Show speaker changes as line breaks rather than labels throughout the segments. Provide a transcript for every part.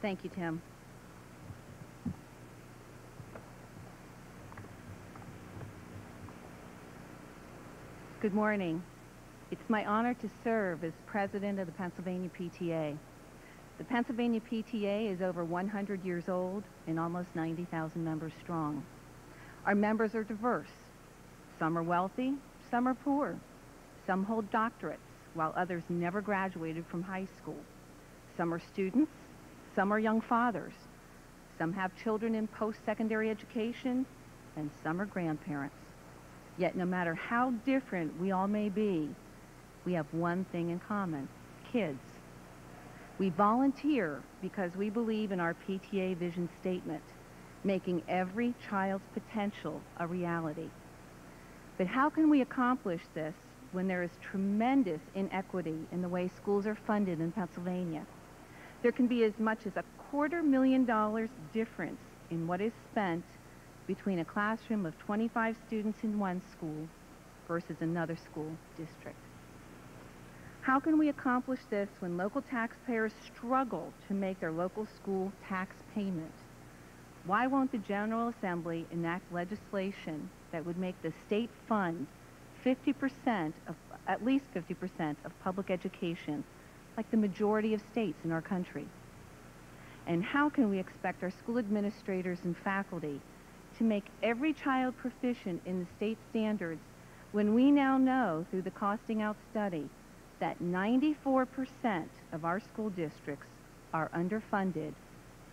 Thank you, Tim. Good morning. It's my honor to serve as president of the Pennsylvania PTA. The Pennsylvania PTA is over 100 years old and almost 90,000 members strong. Our members are diverse. Some are wealthy, some are poor. Some hold doctorates, while others never graduated from high school. Some are students, some are young fathers. Some have children in post-secondary education, and some are grandparents. Yet no matter how different we all may be, we have one thing in common: kids. We volunteer because we believe in our PTA vision statement, making every child's potential a reality. But how can we accomplish this when there is tremendous inequity in the way schools are funded in Pennsylvania? There can be as much as $250,000 difference in what is spent between a classroom of 25 students in one school versus another school district. How can we accomplish this when local taxpayers struggle to make their local school tax payment? Why won't the General Assembly enact legislation that would make the state fund at least 50% of public education, like the majority of states in our country? And how can we expect our school administrators and faculty to make every child proficient in the state standards when we now know through the costing out study that 94% of our school districts are underfunded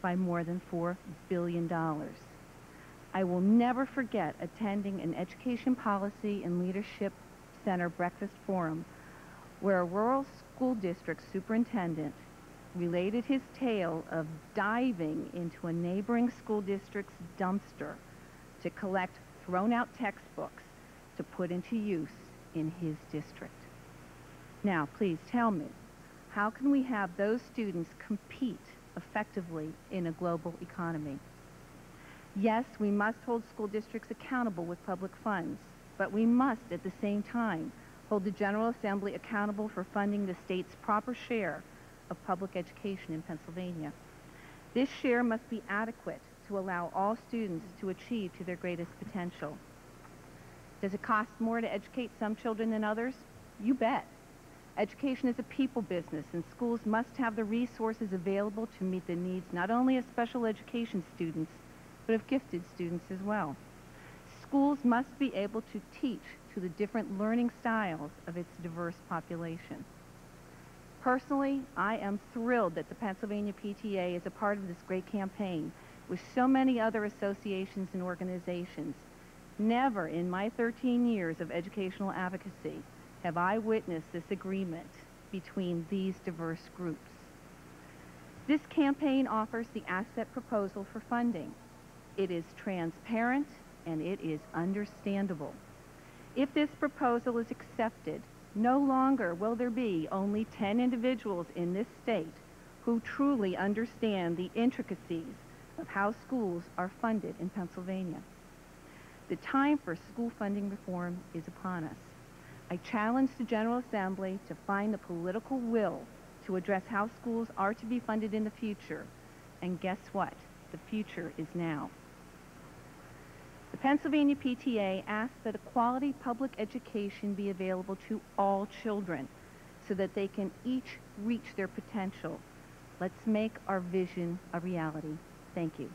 by more than $4 billion? I will never forget attending an Education Policy and Leadership Center breakfast forum where a rural school district superintendent related his tale of diving into a neighboring school district's dumpster to collect thrown-out textbooks to put into use in his district. Now, please tell me, how can we have those students compete effectively in a global economy? Yes, we must hold school districts accountable with public funds, but we must, at the same time, hold the General Assembly accountable for funding the state's proper share of public education in Pennsylvania. This share must be adequate to allow all students to achieve to their greatest potential. Does it cost more to educate some children than others? You bet. Education is a people business, and schools must have the resources available to meet the needs not only of special education students, but of gifted students as well. Schools must be able to teach to the different learning styles of its diverse population. Personally, I am thrilled that the Pennsylvania PTA is a part of this great campaign with so many other associations and organizations. Never in my 13 years of educational advocacy have I witnessed this agreement between these diverse groups. This campaign offers the asset proposal for funding. It is transparent and it is understandable. If this proposal is accepted, no longer will there be only 10 individuals in this state who truly understand the intricacies of how schools are funded in Pennsylvania. The time for school funding reform is upon us. I challenge the General Assembly to find the political will to address how schools are to be funded in the future. And guess what? The future is now. The Pennsylvania PTA asks that a quality public education be available to all children so that they can each reach their potential. Let's make our vision a reality. Thank you.